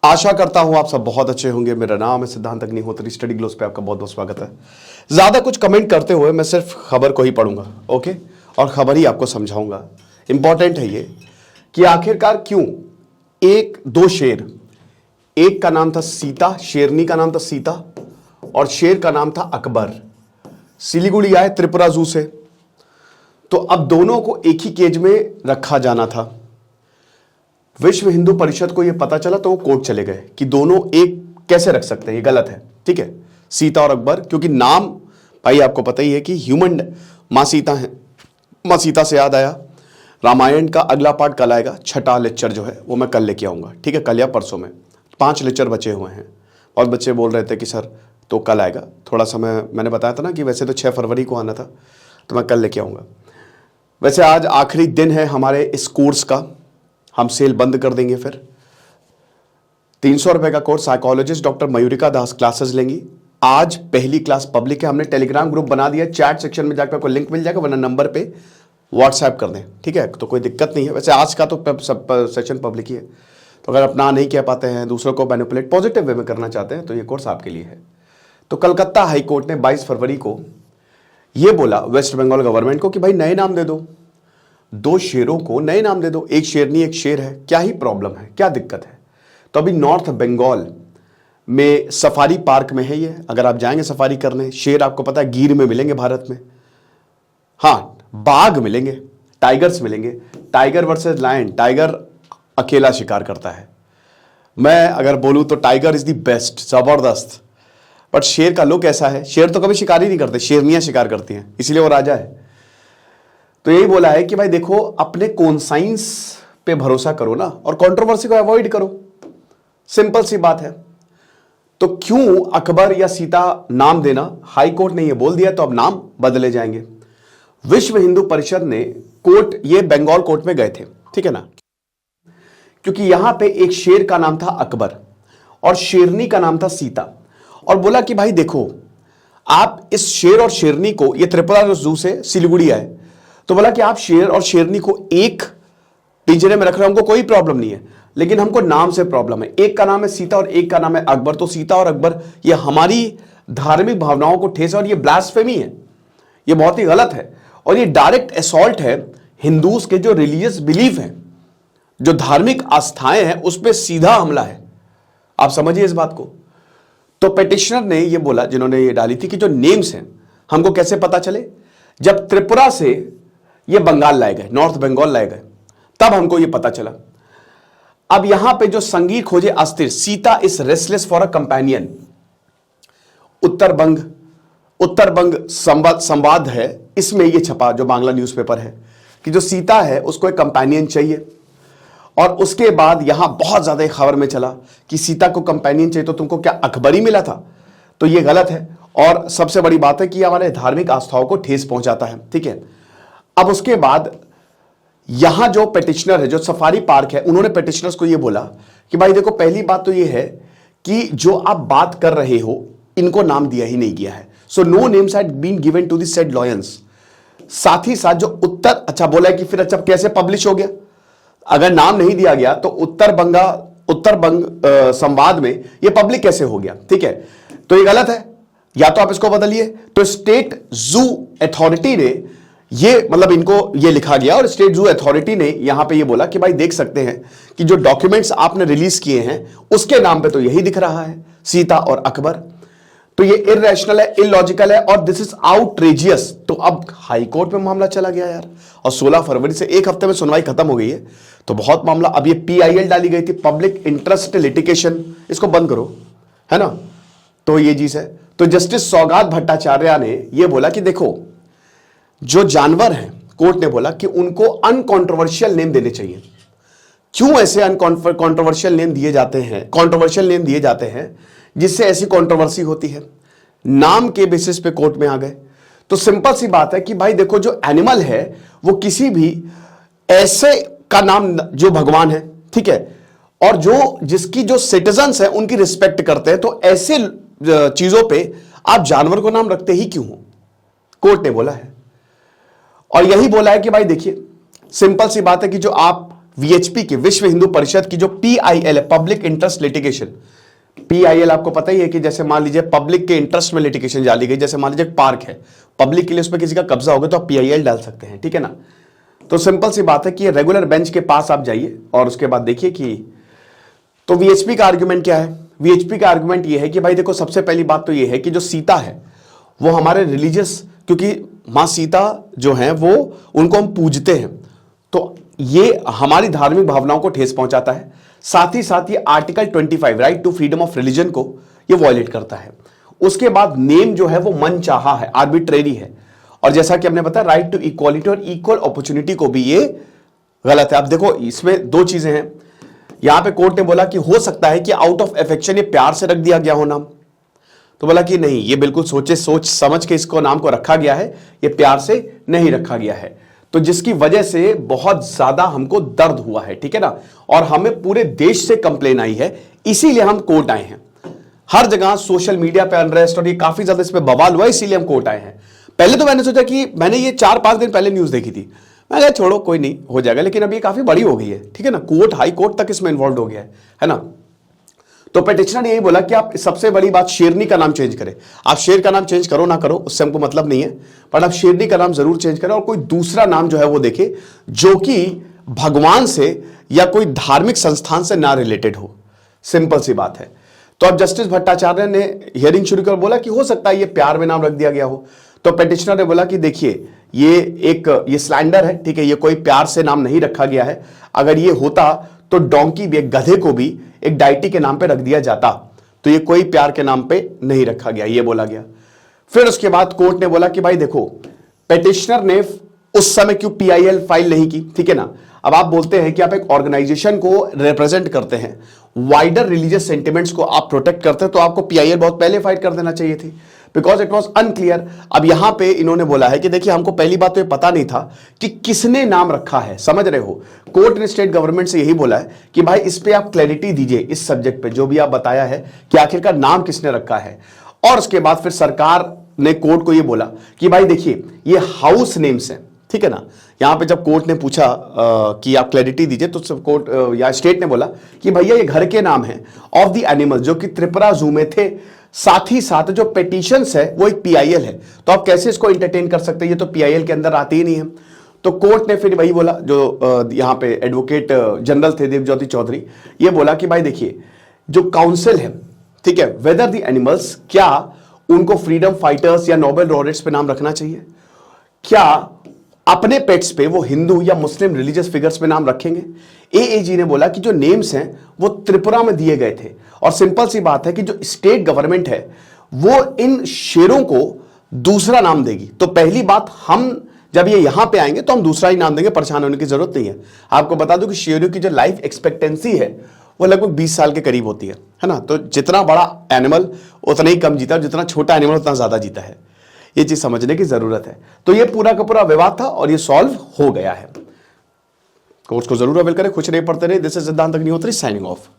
आशा करता हूं आप सब बहुत अच्छे होंगे। मेरा नाम है सिद्धांत अग्निहोत्री। स्टडी ग्लोस पे आपका बहुत बहुत स्वागत है। ज्यादा कुछ कमेंट करते हुए मैं सिर्फ खबर को ही पढ़ूंगा, ओके, और खबर ही आपको समझाऊंगा। इंपॉर्टेंट है ये कि आखिरकार क्यों एक दो शेर, एक का नाम था सीता, शेरनी का नाम था सीता, और शेर का नाम था अकबर, सिलीगुड़ी आए त्रिपुरा जू से। तो अब दोनों को एक ही केज में रखा जाना था। विश्व हिंदू परिषद को यह पता चला तो वो कोर्ट चले गए कि दोनों एक कैसे रख सकते हैं, ये गलत है। ठीक है, सीता और अकबर, क्योंकि नाम भाई आपको पता ही है कि ह्यूमन मां सीता है। मां सीता से याद आया, रामायण का अगला पार्ट कल आएगा, छठा लेक्चर जो है वो मैं कल लेके आऊंगा। ठीक है, कल या परसों में 5 लेक्चर बचे हुए हैं। और बच्चे बोल रहे थे कि सर तो कल आएगा, थोड़ा समय मैंने बताया था ना कि वैसे तो 6 फरवरी को आना था, तो मैं कल लेके आऊंगा। वैसे आज आखिरी दिन है हमारे इस कोर्स का, हम सेल बंद कर देंगे। फिर 300 रुपए का कोर्स, साइकोलॉजिस्ट डॉक्टर मयूरिका दास क्लासेस लेंगी। आज पहली क्लास पब्लिक है, हमने टेलीग्राम ग्रुप बना दिया, चैट सेक्शन में जाकर आपको लिंक मिल जाएगा, वरना नंबर पे व्हाट्सएप कर दें। ठीक है, तो कोई दिक्कत नहीं है। वैसे आज का तो सेशन पब्लिक ही है, तो अगर अपना नहीं कह पाते हैं, दूसरों को मैनिपुलेट पॉजिटिव वे में करना चाहते हैं, तो ये कोर्स आपके लिए है। तो कलकत्ता हाईकोर्ट ने 22 फरवरी को यह बोला वेस्ट बंगाल गवर्नमेंट को कि भाई नए नाम दे दो, 2 शेरों को नए नाम दे दो, एक शेरनी एक शेर है, क्या ही प्रॉब्लम है, क्या दिक्कत है। तो अभी नॉर्थ बंगाल में सफारी पार्क में है ये, अगर आप जाएंगे सफारी करने, शेर आपको पता है गिर में मिलेंगे भारत में, हाँ बाघ मिलेंगे, टाइगर्स मिलेंगे। टाइगर वर्सेस लायन, टाइगर अकेला शिकार करता है, मैं अगर बोलूं तो टाइगर इज द बेस्ट, जबरदस्त। बट शेर का लुक ऐसा है, शेर तो कभी शिकार ही नहीं करते, शेरनियां शिकार करती हैं, इसीलिए वो राजा है। तो यही बोला है कि भाई देखो अपने कॉन्साइंस पे भरोसा करो ना, और कंट्रोवर्सी को अवॉइड करो, सिंपल सी बात है। तो क्यों अकबर या सीता नाम देना, हाई कोर्ट ने ये बोल दिया तो अब नाम बदले जाएंगे। विश्व हिंदू परिषद ने कोर्ट, ये बंगाल कोर्ट में गए थे, ठीक है ना, क्योंकि यहां पे एक शेर का नाम था अकबर और शेरनी का नाम था सीता, और बोला कि भाई देखो आप इस शेर और शेरनी को, ये त्रिपुरा जू से सिलीगुड़ी आए, तो बोला कि आप शेर और शेरनी को एक पिंजरे में रख रहे हो, हमको कोई प्रॉब्लम नहीं है, लेकिन हमको नाम से प्रॉब्लम है। एक का नाम है सीता और एक का नाम है अकबर, तो सीता और अकबर ये हमारी धार्मिक भावनाओं को ठेस है, और ये ब्लास्फेमी है, ये बहुत ही गलत है, और ये डायरेक्ट असॉल्ट है हिंदूज के जो रिलीजियस बिलीफ है, जो धार्मिक आस्थाएं हैं, उस पर सीधा हमला है। आप समझिए इस बात को। तो पेटिशनर ने ये बोला, जिन्होंने ये डाली थी, कि जो नेम्स हैं हमको कैसे पता चले, जब त्रिपुरा से ये बंगाल लाए गए, नॉर्थ बंगाल लाए गए, तब हमको ये पता चला। अब यहां पे जो संगीत खोजे अस्थिर, Sita is restless for a companion, Uttar Banga Sambad है, इसमें ये छपा जो बांग्ला न्यूज़पेपर है, कि जो सीता है उसको एक कंपेनियन चाहिए। और उसके बाद यहां बहुत ज्यादा खबर में चला कि सीता को कंपेनियन चाहिए, तो तुमको क्या अकबरी मिला था, तो ये गलत है। और सबसे बड़ी बात है कि हमारे धार्मिक आस्थाओं को ठेस पहुंचाता है। ठीक है, अब उसके बाद यहां जो पेटिशनर है, जो सफारी पार्क है, उन्होंने पेटिशनर्स को यह बोला कि भाई देखो पहली बात तो यह है कि जो आप बात कर रहे हो इनको नाम दिया ही नहीं गया है, so no names had been given to the said lions. साथ ही साथ जो उत्तर, अच्छा बोला है कि फिर अच्छा कैसे पब्लिश हो गया, अगर नाम नहीं दिया गया तो उत्तर बंग संवाद में ये पब्लिक कैसे हो गया। ठीक है, तो ये गलत है, या तो आप इसको बदलिए। तो स्टेट जू अथॉरिटी ने ये, मतलब इनको ये लिखा गया, और स्टेट जू अथॉरिटी ने यहां पे ये बोला कि भाई देख सकते हैं कि जो डॉक्यूमेंट्स आपने रिलीज किए हैं उसके नाम पे तो यही दिख रहा है, सीता और अकबर, तो ये इररेशनल है, इलॉजिकल है, और दिस इज आउटरेजियस। तो अब हाई कोर्ट में मामला चला गया यार, और 16 फरवरी से 1 हफ्ते में सुनवाई खत्म हो गई है, तो बहुत मामला। अब ये PIL डाली गई थी, पब्लिक इंटरेस्ट लिटिगेशन, इसको बंद करो, है ना, तो ये चीज है। तो जस्टिस सौगात भट्टाचार्य ने यह बोला कि देखो जो जानवर हैं, कोर्ट ने बोला कि उनको अनकॉन्ट्रोवर्शियल नेम देने चाहिए। क्यों ऐसे अनकॉन्ट्रोवर्शियल नेम दिए जाते हैं, कॉन्ट्रोवर्शियल नेम दिए जाते हैं जिससे ऐसी कंट्रोवर्सी होती है, नाम के बेसिस पे कोर्ट में आ गए। तो सिंपल सी बात है कि भाई देखो जो एनिमल है वो किसी भी ऐसे का नाम, जो भगवान है, ठीक है, और जो जिसकी जो सिटीजन्स है उनकी रिस्पेक्ट करते हैं, तो ऐसे चीजों पे आप जानवर को नाम रखते ही क्यों हो, कोर्ट ने बोला है। और यही बोला है कि भाई देखिए सिंपल सी बात है कि जो आप वीएचपी की, विश्व हिंदू परिषद की जो पीआईएल है, पब्लिक इंटरेस्ट लिटिगेशन, पीआईएल आपको पता ही है कि जैसे मान लीजिए पब्लिक के इंटरेस्ट में लिटिगेशन डाली गई, जैसे मान लीजिए पार्क है, पब्लिक के लिए उसमें किसी का कब्जा होगा तो आप पीआईएल डाल सकते हैं, ठीक है ना। तो सिंपल सी बात है कि रेगुलर बेंच के पास आप जाइए और उसके बाद देखिए कि तो वीएचपी का आर्गुमेंट क्या है। वीएचपी का आर्गुमेंट ये है कि भाई देखो, सबसे पहली बात तो ये है कि जो सीता है वो हमारे रिलीजियस, क्योंकि मां सीता जो है वो उनको हम पूजते हैं, तो ये हमारी धार्मिक भावनाओं को ठेस पहुंचाता है। साथ ही साथ ये article 25 right to freedom of religion को ये वॉयलेट करता है। उसके बाद नेम जो है वो मन चाहा है, आर्बिट्रेरी है, और जैसा कि हमने बताया राइट टू इक्वालिटी और इक्वल अपॉर्चुनिटी को भी ये गलत है। अब देखो इसमें दो चीजें हैं। यहां पे कोर्ट ने बोला कि हो सकता है कि आउट ऑफ अफेक्शन ये प्यार से रख दिया गया हो नाम, तो बोला कि नहीं, ये बिल्कुल सोच समझ के इसको नाम को रखा गया है, ये प्यार से नहीं रखा गया है। तो जिसकी वजह से बहुत ज्यादा हमको दर्द हुआ है, ठीक है ना, और हमें पूरे देश से कंप्लेन आई है, इसीलिए हम कोर्ट आए हैं। हर जगह सोशल मीडिया पे अनरेस्ट और ये काफी ज्यादा इस पे बवाल हुआ, इसीलिए हम कोर्ट आए हैं। पहले तो मैंने सोचा कि मैंने ये 4-5 दिन पहले न्यूज देखी थी, मैं कहा छोड़ो कोई नहीं हो जाएगा, लेकिन अब ये काफी बड़ी हो गई है, ठीक है ना, कोर्ट हाई कोर्ट तक इसमें इन्वॉल्व हो गया है ना। तो पेटिशनर ने यही बोला कि आप सबसे बड़ी बात शेरनी का नाम चेंज करें। आप शेर का नाम चेंज करो ना करो उससे हमको मतलब नहीं है, पर आप शेरनी का नाम जरूर चेंज करें और कोई दूसरा नाम जो है वो देखे जो कि भगवान से या कोई धार्मिक संस्थान से ना रिलेटेड हो। सिंपल सी बात है। तो अब जस्टिस भट्टाचार्य ने हियरिंग शुरू कर बोला कि हो सकता है ये प्यार में नाम रख दिया गया हो। तो पेटिशनर ने बोला कि देखिए ये स्लैंडर है, ठीक है, ये कोई प्यार से नाम नहीं रखा गया है। अगर ये होता तो डोंकी भी, एक गधे को भी एक डायटी के नाम पे रख दिया जाता, तो ये कोई प्यार के नाम पे नहीं रखा गया, ये बोला गया। फिर उसके बाद कोर्ट ने बोला कि भाई देखो, पेटिशनर ने उस समय क्यों पीआईएल फाइल नहीं की, ठीक है ना। अब आप बोलते हैं कि आप एक ऑर्गेनाइजेशन को रिप्रेजेंट करते हैं, वाइडर रिलीजियस सेंटिमेंट्स को आप प्रोटेक्ट करते हैं, तो आपको पीआईएल बहुत पहले फाइल कर देना चाहिए थी, बिकॉज इट वॉज अनक्लियर। अब यहां पे इन्होंने बोला है कि देखिए हमको पहली बात तो ये पता नहीं था कि किसने नाम रखा है, समझ रहे हो। कोर्ट ने स्टेट गवर्नमेंट से यही बोला है कि भाई इस पे आप क्लैरिटी दीजिए, इस सब्जेक्ट पे जो भी आप बताया है कि आखिरकार नाम किसने रखा है। और उसके बाद फिर सरकार ने कोर्ट को ये बोला कि भाई देखिए ये हाउस नेम्स हैं, ठीक है ना। यहां पे जब कोर्ट ने पूछा कि आप क्लैरिटी दीजिए, तो कोर्ट या स्टेट ने बोला कि भैया ये घर के नाम है ऑफ द एनिमल जो कि त्रिपुरा जू में थे, साथ ही साथ जो पेटिशंस है वो एक पीआईएल है, तो आप कैसे इसको एंटरटेन कर सकते हैं, ये तो पीआईएल के अंदर आती ही नहीं है। तो कोर्ट ने फिर वही बोला, जो यहां पे एडवोकेट जनरल थे देवज्योति चौधरी, ये बोला कि भाई देखिए जो काउंसिल है, ठीक है, वेदर द एनिमल्स, क्या उनको फ्रीडम फाइटर्स या नोबेल लॉरेट्स पे नाम रखना चाहिए, क्या अपने पेट्स पे वो हिंदू या मुस्लिम रिलीजियस फिगर्स पे नाम रखेंगे। एएजी ने बोला कि जो नेम्स हैं वो त्रिपुरा में दिए गए थे, और सिंपल सी बात है कि जो स्टेट गवर्नमेंट है वो इन शेरों को दूसरा नाम देगी, तो पहली बात हम जब ये यहां पे आएंगे तो हम दूसरा ही नाम देंगे, परेशान होने की जरूरत नहीं है। आपको बता दूं कि शेरों की जो लाइफ एक्सपेक्टेंसी है वो लगभग 20 साल के करीब होती है ना। तो जितना बड़ा एनिमल उतना ही कम जीता है, जितना छोटा एनिमल उतना ज्यादा जीता है, ये चीज समझने की जरूरत है। तो ये पूरा का पूरा विवाद था और ये सॉल्व हो गया है। कोर्स को जरूर अवेल करें, खुश रहे, पढ़ते रहे। दिस इज सिद्धांत अग्निहोत्री साइनिंग ऑफ।